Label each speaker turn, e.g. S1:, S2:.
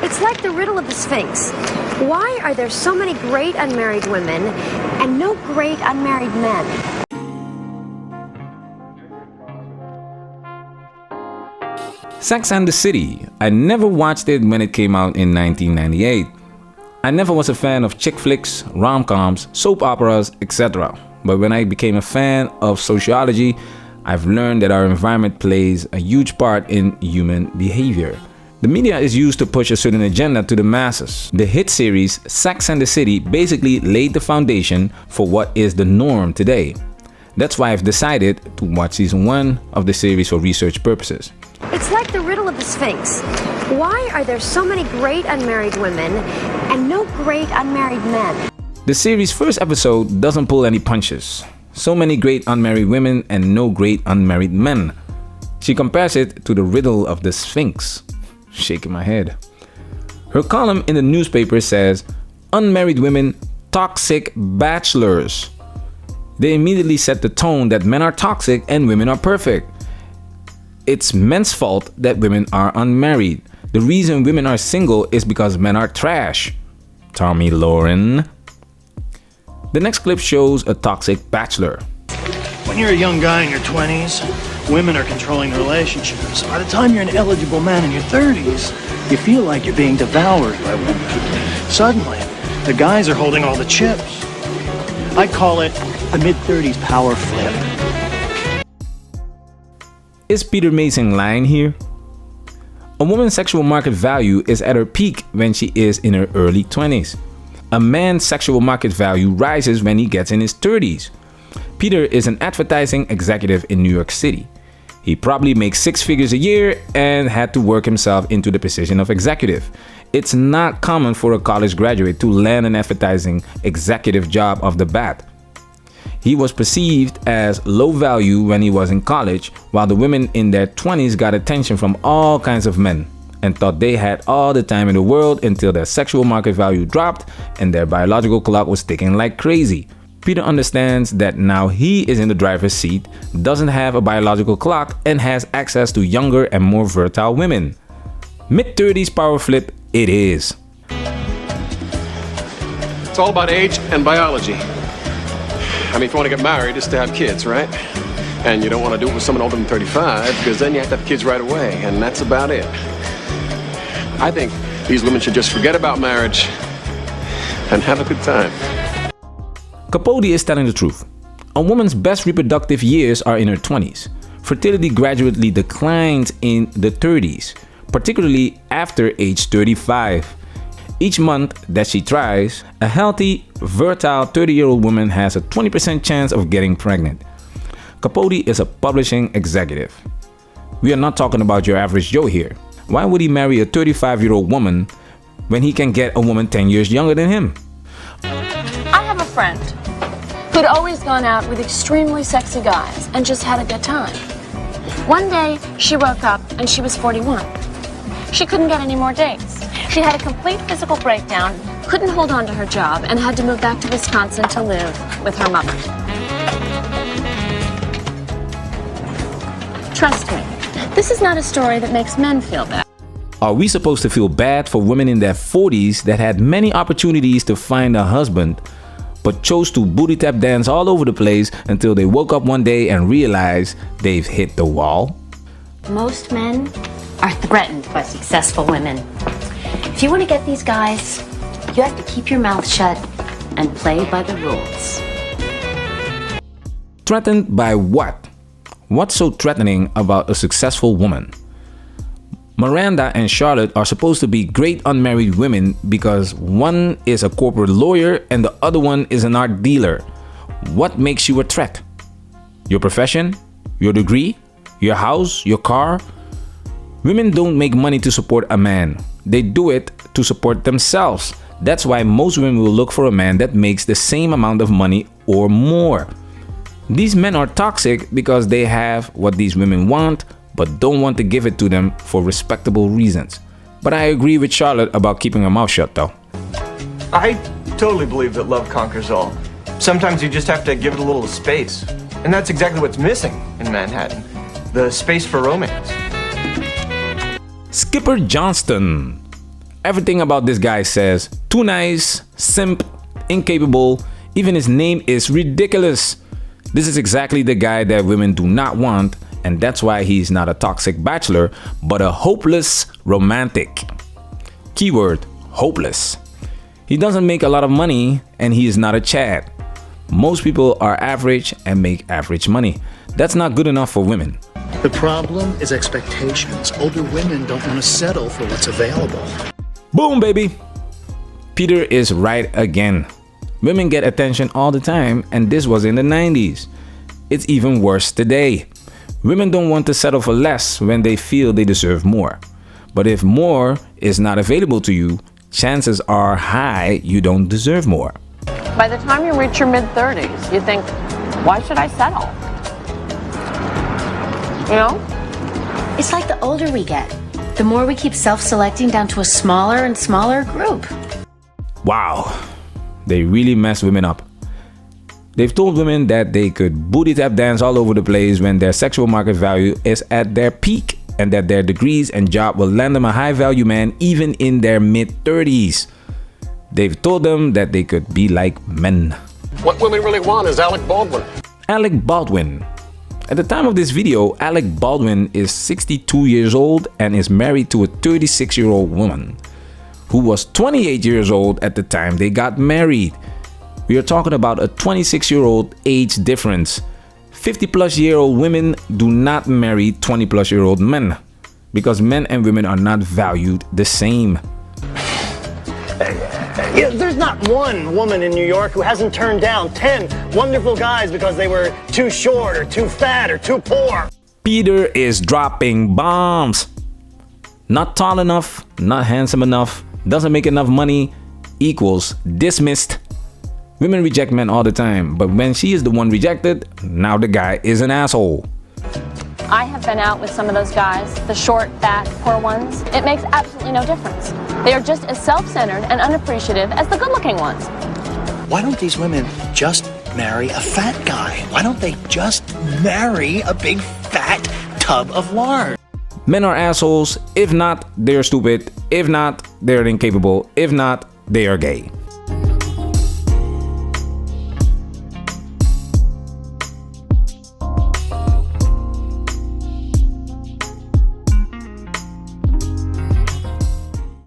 S1: It's like the riddle of the Sphinx. Why are there so many great unmarried women and no great unmarried men?
S2: Sex and the City. I never watched it when it came out in 1998. I never was a fan of chick flicks, rom-coms, soap operas, etc. But when I became a fan of sociology, I've learned that our environment plays a huge part in human behavior. The media is used to push a certain agenda to the masses. The hit series Sex and the City basically laid the foundation for what is the norm today. That's why I've decided to watch season 1 of the series for research purposes.
S1: It's like the riddle of the Sphinx. Why are there so many great unmarried women and no great unmarried men?
S2: The series' first episode doesn't pull any punches. So many great unmarried women and no great unmarried men. She compares it to the riddle of the Sphinx. Shaking my head. Her column in the newspaper says, "Unmarried women, toxic bachelors." They immediately set the tone that men are toxic and women are perfect. It's men's fault that women are unmarried. The reason women are single is because men are trash. Tommy Lauren. The next clip shows a toxic bachelor.
S3: When you're a young guy in your 20s, women are controlling the relationships. By the time you're an eligible man in your 30s, you feel like you're being devoured by women. Suddenly, the guys are holding all the chips. I call it the mid-30s power flip.
S2: Is Peter Mason lying here? A woman's sexual market value is at her peak when she is in her early 20s. A man's sexual market value rises when he gets in his 30s. Peter is an advertising executive in New York City. He probably makes 6 figures a year and had to work himself into the position of executive. It's not common for a college graduate to land an advertising executive job off the bat. He was perceived as low value when he was in college, while the women in their 20s got attention from all kinds of men and thought they had all the time in the world until their sexual market value dropped and their biological clock was ticking like crazy. Peter understands that now he is in the driver's seat, doesn't have a biological clock, and has access to younger and more fertile women. Mid-30s power flip it is.
S4: It's all about age and biology. I mean, if you want to get married, it's to have kids, right? And you don't want to do it with someone older than 35, because then you have to have kids right away, and that's about it. I think these women should just forget about marriage and have a good time.
S2: Capote is telling the truth. A woman's best reproductive years are in her 20s. Fertility gradually declines in the 30s, particularly after age 35. Each month that she tries, a healthy, fertile 30-year-old woman has a 20% chance of getting pregnant. Capote is a publishing executive. We are not talking about your average Joe here. Why would he marry a 35-year-old woman when he can get a woman 10 years younger than him?
S5: I have a friend who'd always gone out with extremely sexy guys and just had a good time. One day, she woke up and she was 41. She couldn't get any more dates. She had a complete physical breakdown, couldn't hold on to her job, and had to move back to Wisconsin to live with her mother. Trust me, this is not a story that makes men feel bad.
S2: Are we supposed to feel bad for women in their 40s that had many opportunities to find a husband, but chose to booty tap dance all over the place until they woke up one day and realized they've hit the wall?
S6: Most men are threatened by successful women. If you want to get these guys, you have to keep your mouth shut and play by the rules.
S2: Threatened by what? What's so threatening about a successful woman? Miranda and Charlotte are supposed to be great unmarried women because one is a corporate lawyer and the other one is an art dealer. What makes you a threat? Your profession? Your degree? Your house? Your car? Women don't make money to support a man. They do it to support themselves. That's why most women will look for a man that makes the same amount of money or more. These men are toxic because they have what these women want, but don't want to give it to them for respectable reasons. But I agree with Charlotte about keeping her mouth shut though.
S7: I totally believe that love conquers all. Sometimes you just have to give it a little space. And that's exactly what's missing in Manhattan. The space for romance.
S2: Skipper Johnston. Everything about this guy says too nice, simp, incapable, even his name is ridiculous. This is exactly the guy that women do not want, and that's why he's not a toxic bachelor, but a hopeless romantic. Keyword, hopeless. He doesn't make a lot of money, and he is not a Chad. Most people are average and make average money. That's not good enough for women.
S3: The problem is expectations. Older women don't want to settle for what's available.
S2: Boom, baby! Peter is right again. Women get attention all the time, and this was in the 90s. It's even worse today. Women don't want to settle for less when they feel they deserve more. But if more is not available to you, chances are high you don't deserve more.
S5: By the time you reach your mid-30s, you think, why should I settle? You know?
S6: It's like the older we get, the more we keep self-selecting down to a smaller and smaller group.
S2: Wow, they really mess women up. They've told women that they could booty tap dance all over the place when their sexual market value is at their peak, and that their degrees and job will land them a high value man even in their mid-30s. They've told them that they could be like men.
S4: What women really want is Alec Baldwin.
S2: Alec Baldwin. At the time of this video, Alec Baldwin is 62 years old and is married to a 36-year-old woman who was 28 years old at the time they got married. We are talking about a 26-year-old age difference. 50-plus-year-old women do not marry 20-plus-year-old men because men and women are not valued the same.
S3: Yeah, there's not one woman in New York who hasn't turned down 10 wonderful guys because they were too short or too fat or too poor.
S2: Peter is dropping bombs. Not tall enough, not handsome enough, doesn't make enough money, equals dismissed. Women reject men all the time, but when she is the one rejected, now the guy is an asshole.
S5: I have been out with some of those guys, the short, fat, poor ones. It makes absolutely no difference. They are just as self-centered and unappreciative as the good-looking ones.
S3: Why don't these women just marry a fat guy? Why don't they just marry a big fat tub of lard?
S2: Men are assholes. If not, they're stupid. If not, they're incapable. If not, they are gay.